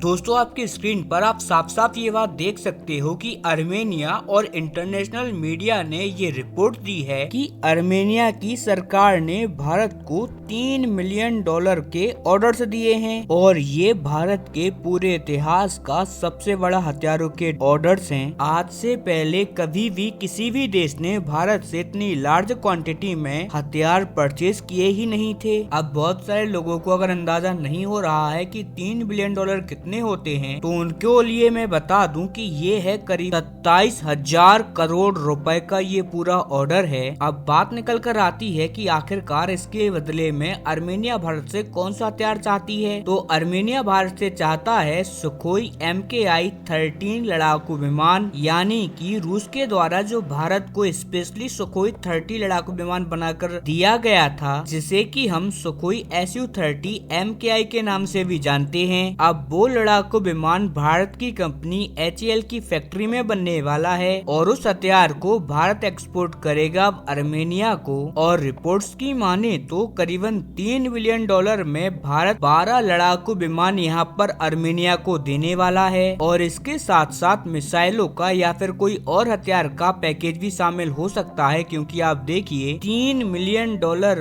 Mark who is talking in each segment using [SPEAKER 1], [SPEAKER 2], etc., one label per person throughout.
[SPEAKER 1] दोस्तों आपकी स्क्रीन पर आप साफ साफ ये बात देख सकते हो कि अर्मेनिया और इंटरनेशनल मीडिया ने ये रिपोर्ट दी है कि अर्मेनिया की सरकार ने भारत को $3 मिलियन के ऑर्डर्स दिए हैं और ये भारत के पूरे इतिहास का सबसे बड़ा हथियारों के ऑर्डर्स हैं। आज से पहले कभी भी किसी भी देश ने भारत से इतनी लार्ज क्वांटिटी में हथियार परचेज किए ही नहीं थे। अब बहुत सारे लोगों को अगर अंदाजा नहीं हो रहा है कि $3 बिलियन कितने होते हैं, तो उनके लिए मैं बता दूं कि ये है करीब 27,000 करोड़ रुपए का ये पूरा ऑर्डर है। अब बात निकल कर आती है कि आखिरकार इसके बदले में अर्मेनिया भारत से कौन सा हथियार चाहती है। तो अर्मेनिया भारत से चाहता है सुखोई MKI-13 लड़ाकू विमान, यानी कि रूस के द्वारा जो भारत को स्पेशली सुखोई 30 लड़ाकू विमान बनाकर दिया गया था, जिसे कि हम सुखोई Su-30 MKI के नाम से भी जानते हैं। अब वो लड़ाकू विमान भारत की कंपनी HAL की फैक्ट्री में बनने वाला है और उस हथियार को भारत एक्सपोर्ट करेगा अर्मेनिया को। और रिपोर्ट्स की माने तो करीबन $3 बिलियन में भारत 12 लड़ाकू विमान यहाँ पर अर्मेनिया को देने वाला है और इसके साथ साथ मिसाइलों का या फिर कोई और हथियार का पैकेज भी शामिल हो सकता है, क्योंकि आप देखिए $3 मिलियन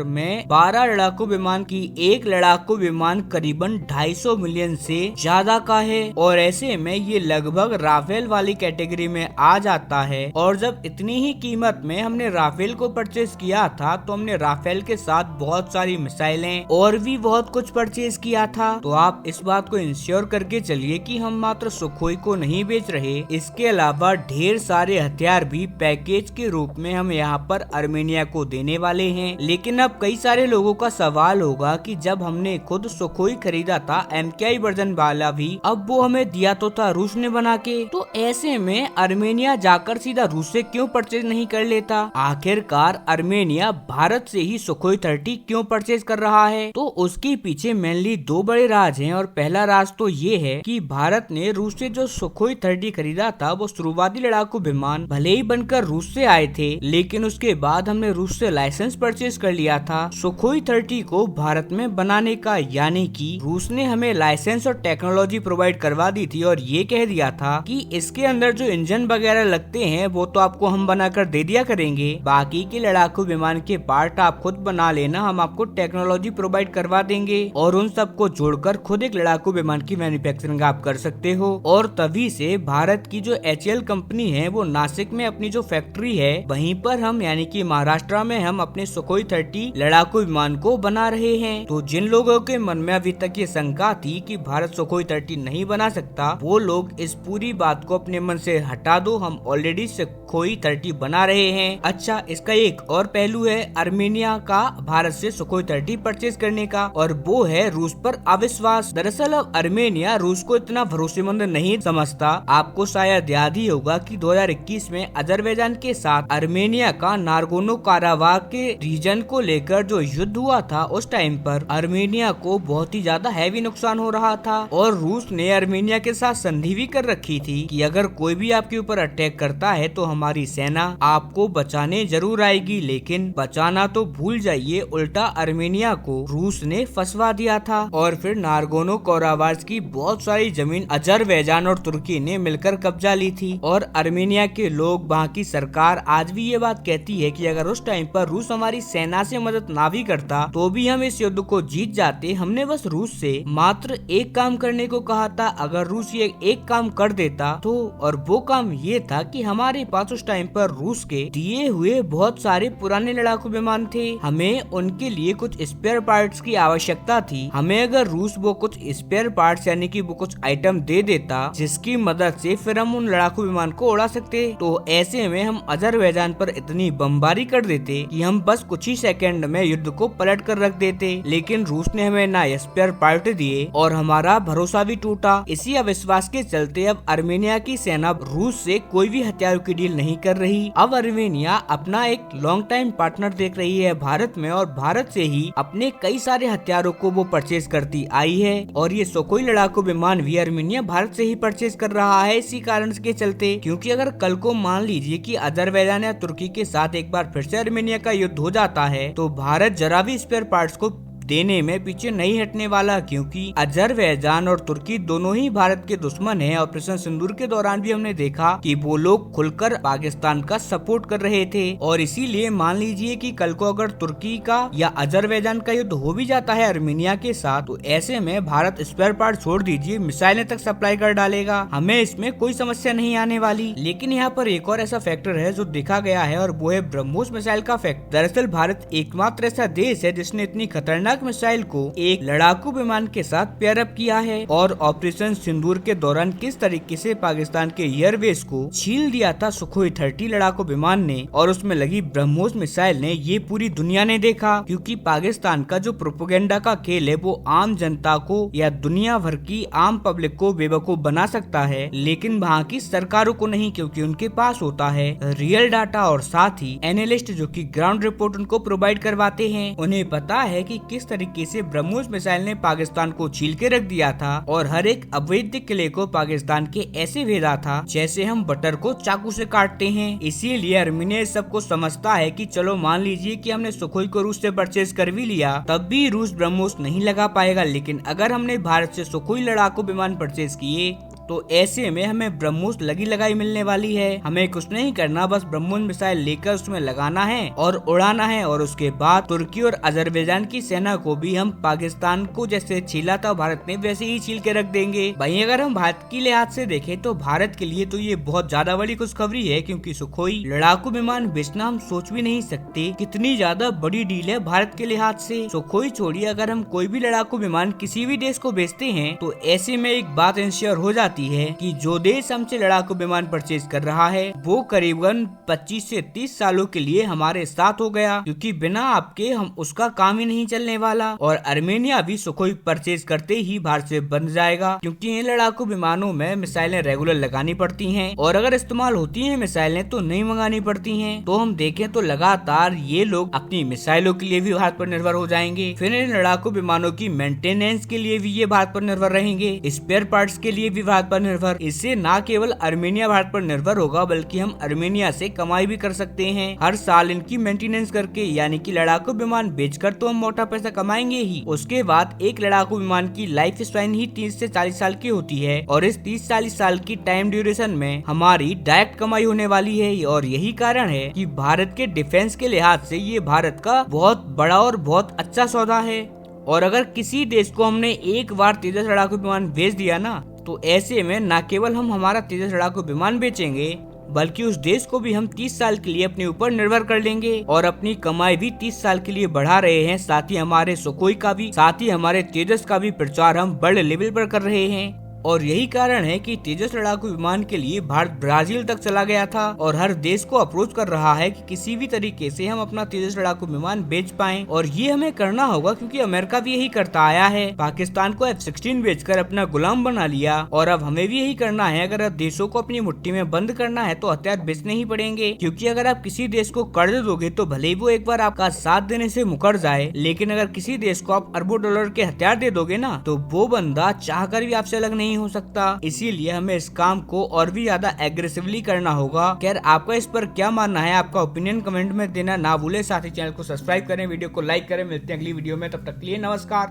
[SPEAKER 1] में 12 लड़ाकू विमान की एक लड़ाकू विमान करीबन 250 मिलियन से ज्यादा का है और ऐसे में ये लगभग राफेल वाली कैटेगरी में आ जाता है। और जब इतनी ही कीमत में हमने राफेल को परचेज किया था तो हमने राफेल के साथ बहुत सारी मिसाइलें और भी बहुत कुछ परचेज किया था। तो आप इस बात को इंश्योर करके चलिए कि हम मात्र सुखोई को नहीं बेच रहे, इसके अलावा ढेर सारे हथियार भी पैकेज के रूप में हम यहाँ पर अर्मेनिया को देने वाले हैं। लेकिन अब कई सारे लोगों का सवाल होगा कि जब हमने खुद सुखोई खरीदा था MKI वर्जन वाला भी, अब वो हमें दिया तो था रूस ने बना के, तो ऐसे में अर्मेनिया जाकर सीधा रूस से क्यों परचेज नहीं कर लेता। आखिरकार अर्मेनिया भारत से ही सुखोई 30 क्यों परचेज कर रहा है, तो उसके पीछे मेनली दो बड़े राज हैं। और पहला राज तो ये है कि भारत ने रूस से जो सुखोई 30 खरीदा था वो शुरुआती लड़ाकू विमान भले ही बनकर रूस से आए थे, लेकिन उसके बाद हमने रूस से लाइसेंस परचेज कर लिया था सुखोई 30 को भारत में बनाने का, यानी कि रूस ने हमें लाइसेंस और टेक्नोलॉजी प्रोवाइड करवा दी थी और ये कह दिया था कि इसके अंदर जो इंजन वगैरह लगते हैं वो तो आपको हम बनाकर दे दिया करेंगे, बाकी के लड़ाकू विमान के पार्ट आप खुद बना लेना, हम आपको टेक्नोलॉजी प्रोवाइड करवा देंगे और उन सबको जोड़कर खुद एक लड़ाकू विमान की मैन्युफैक्चरिंग आप कर सकते हो। और तभी से भारत की जो HAL कंपनी है वो नासिक में अपनी जो फैक्ट्री है वहीं पर हम यानी कि महाराष्ट्र में हम अपने सुखोई 30 लड़ाकू विमान को बना रहे हैं। तो जिन लोगों के मन में अभी तक ये शंका थी कि भारत सुखोई 30 नहीं बना सकता, वो लोग इस पूरी बात को अपने मन से हटा दो, हम ऑलरेडी सुखोई 30 बना रहे हैं। अच्छा, इसका एक और पहलू है अर्मेनिया का भारत से सुखोई 30 परचेज करने का, और वो है रूस पर अविश्वास। दरअसल अब अर्मेनिया रूस को इतना भरोसेमंद नहीं समझता। आपको शायद याद ही होगा कि 2021 में अजरबैजान के साथ अर्मेनिया का नारगोनो काराबाख के रीजन को लेकर जो युद्ध हुआ था, उस टाइम पर अर्मेनिया को बहुत ही ज्यादा हैवी नुकसान हो रहा था और रूस ने अर्मेनिया के साथ संधि भी कर रखी थी कि अगर कोई भी आपके ऊपर अटैक करता है तो हमारी सेना आपको बचाने जरूर आएगी। लेकिन बचाना तो भूल जाइए, उल्टा अर्मेनिया को रूस ने फंसवा दिया था और फिर नारगोनो काराबाख की बहुत सारी जमीन अजरबैजान और तुर्की ने मिलकर कब्जा ली थी। और अर्मेनिया के लोग, वहाँ की सरकार आज भी ये बात कहती है कि अगर उस टाइम पर रूस हमारी सेना से मदद ना भी करता तो भी हम इस युद्ध को जीत जाते। हमने बस रूस से मात्र एक काम करने को कहा था, अगर रूस ये एक काम कर देता तो, और वो काम ये था कि हमारे पास उस टाइम पर रूस के दिए हुए बहुत सारे पुराने लड़ाकू विमान थे, हमें उनके लिए कुछ स्पेयर पार्ट्स की आवश्यकता थी। हमें अगर रूस वो कुछ स्पेयर पार्ट्स यानी कि वो कुछ आइटम दे देता जिसकी मदद से फिर हम उन लड़ाकू विमान को उड़ा सकते, तो ऐसे में हम अजरबैजान पर इतनी बमबारी कर देते कि हम बस कुछ ही सेकंड में युद्ध को पलट कर रख देते। लेकिन रूस ने हमें ना स्पेयर पार्ट दिए और हमारा भरोसा भी टूटा। इसी अविश्वास के चलते अब अर्मेनिया की सेना रूस से कोई भी हथियारों की डील नहीं कर रही। अब अर्मेनिया अपना एक लॉन्ग टाइम पार्टनर देख रही है भारत में और भारत से ही अपने कई सारे हथियारों को वो परचेज करती आई है। और ये सुखोई लड़ाकू विमान भी अर्मेनिया भारत से ही परचेज कर रहा है इसी कारण के चलते, क्योंकि अगर कल को मान लीजिए कि अजरबैजान या तुर्की के साथ एक बार फिर से अर्मेनिया का युद्ध हो जाता है तो भारत जरा भी स्पेयर पार्ट्स को देने में पीछे नहीं हटने वाला, क्योंकि अजरबैजान और तुर्की दोनों ही भारत के दुश्मन हैं। ऑपरेशन सिंदूर के दौरान भी हमने देखा कि वो लोग खुलकर पाकिस्तान का सपोर्ट कर रहे थे, और इसीलिए मान लीजिए कि कल को अगर तुर्की का या अजरबैजान का युद्ध हो भी जाता है आर्मेनिया के साथ, तो ऐसे में भारत स्पेयर पार्ट छोड़ दीजिए मिसाइलें तक सप्लाई कर डालेगा, हमें इसमें कोई समस्या नहीं आने वाली। लेकिन यहाँ पर एक और ऐसा फैक्टर है जो देखा गया है, और वो है ब्रह्मोस मिसाइल का फैक्ट। दरअसल भारत एकमात्र ऐसा देश है जिसने इतनी खतरनाक मिसाइल को एक लड़ाकू विमान के साथ पेयर अप किया है। और ऑपरेशन सिंदूर के दौरान किस तरीके से पाकिस्तान के एयरबेस को छील दिया था सुखोई 30 लड़ाकू विमान ने और उसमें लगी ब्रह्मोस मिसाइल ने, ये पूरी दुनिया ने देखा। क्योंकि पाकिस्तान का जो प्रोपेगेंडा का खेल है वो आम जनता को या दुनिया भर की आम पब्लिक को बेवकूफ बना सकता है, लेकिन वहाँ की सरकारों को नहीं, क्योंकि उनके पास होता है रियल डाटा और साथ ही एनालिस्ट जो कि ग्राउंड रिपोर्ट उनको प्रोवाइड करवाते हैं। उन्हें पता है कि किस तरीके से ब्रह्मोस मिसाइल ने पाकिस्तान को छील के रख दिया था और हर एक अवैध किले को पाकिस्तान के ऐसे भेजा था जैसे हम बटर को चाकू से काटते हैं। इसीलिए आर्मेनिया सबको समझता है कि चलो मान लीजिए कि हमने सुखोई को रूस से परचेज कर भी लिया, तब भी रूस ब्रह्मोस नहीं लगा पाएगा। लेकिन अगर हमने भारत से सुखोई लड़ाकू विमान परचेज किए तो ऐसे में हमें ब्रह्मोस लगी लगाई मिलने वाली है। हमें कुछ नहीं करना, बस ब्रह्मोस मिसाइल लेकर उसमें लगाना है और उड़ाना है, और उसके बाद तुर्की और अजरबैजान की सेना को भी हम पाकिस्तान को जैसे छीला था भारत ने वैसे ही छील के रख देंगे। भाई अगर हम भारत की लिहाज से देखें तो भारत के लिए तो ये बहुत ज्यादा बड़ी खुशखबरी है, क्योंकि सुखोई लड़ाकू विमान बेचना हम सोच भी नहीं सकते कितनी ज्यादा बड़ी डील है भारत के लिहाज से। सुखोई छोड़िए, अगर हम कोई भी लड़ाकू विमान किसी भी देश को बेचते हैं तो ऐसे में एक बात इंश्योर हो जाती है कि जो देश हमसे लड़ाकू विमान परचेज कर रहा है वो करीबन 25 से 30 सालों के लिए हमारे साथ हो गया, क्योंकि बिना आपके हम उसका काम ही नहीं चलने वाला। और आर्मेनिया भी सुखोई परचेज करते ही भारत से बन जाएगा, क्योंकि इन लड़ाकू विमानों में मिसाइलें रेगुलर लगानी पड़ती हैं, और अगर इस्तेमाल होती हैं मिसाइलें तो नहीं मंगानी पड़ती हैं। तो हम देखें तो लगातार ये लोग अपनी मिसाइलों के लिए भी भारत पर निर्भर हो जाएंगे, फिर इन लड़ाकू विमानों की मेंटेनेंस के लिए भी ये भारत पर निर्भर रहेंगे, स्पेयर पार्ट्स के लिए भी भारत पर निर्भर। इससे न केवल आर्मेनिया भारत पर निर्भर होगा, बल्कि हम आर्मेनिया से कमाई भी कर सकते हैं हर साल इनकी मेंटेनेंस करके, यानी कि लड़ाकू विमान बेचकर तो हम मोटा पैसा कमाएंगे ही। उसके बाद एक लड़ाकू विमान की लाइफ स्पैन ही 30 से 40 साल की होती है, और इस 30-40 साल की टाइम ड्यूरेशन में हमारी डायरेक्ट कमाई होने वाली है। और यही कारण है कि भारत के डिफेंस के लिहाज से ये भारत का बहुत बड़ा और बहुत अच्छा सौदा है। और अगर किसी देश को हमने एक बार तेजस लड़ाकू विमान बेच दिया ना, तो ऐसे में न केवल हम हमारा तेजस लड़ाकू विमान बेचेंगे, बल्कि उस देश को भी हम 30 साल के लिए अपने ऊपर निर्भर कर लेंगे, और अपनी कमाई भी 30 साल के लिए बढ़ा रहे हैं। साथ ही हमारे सुखोई का भी, साथ ही हमारे तेजस का भी प्रचार हम बड़े लेवल पर कर रहे हैं। और यही कारण है कि तेजस लड़ाकू विमान के लिए भारत ब्राजील तक चला गया था और हर देश को अप्रोच कर रहा है कि किसी भी तरीके से हम अपना तेजस लड़ाकू विमान बेच पाएं। और ये हमें करना होगा क्योंकि अमेरिका भी यही करता आया है, पाकिस्तान को F-16 बेचकर अपना गुलाम बना लिया, और अब हमें भी यही करना है। अगर देशों को अपनी मुट्ठी में बंद करना है तो हथियार बेचने ही पड़ेंगे, क्योंकि अगर आप किसी देश को कर्ज दोगे तो भले ही वो एक बार आपका साथ देने से मुकर जाए, लेकिन अगर किसी देश को आप अरबों डॉलर के हथियार दे दोगे ना, तो वो बंदा चाहकर भी आपसे अलग नहीं हो सकता। इसीलिए हमें इस काम को और भी ज्यादा एग्रेसिवली करना होगा। खैर, आपका इस पर क्या मानना है, आपका ओपिनियन कमेंट में देना ना भूले। साथ ही चैनल को सब्सक्राइब करें, वीडियो को लाइक करें। मिलते हैं अगली वीडियो में, तब तक के लिए नमस्कार।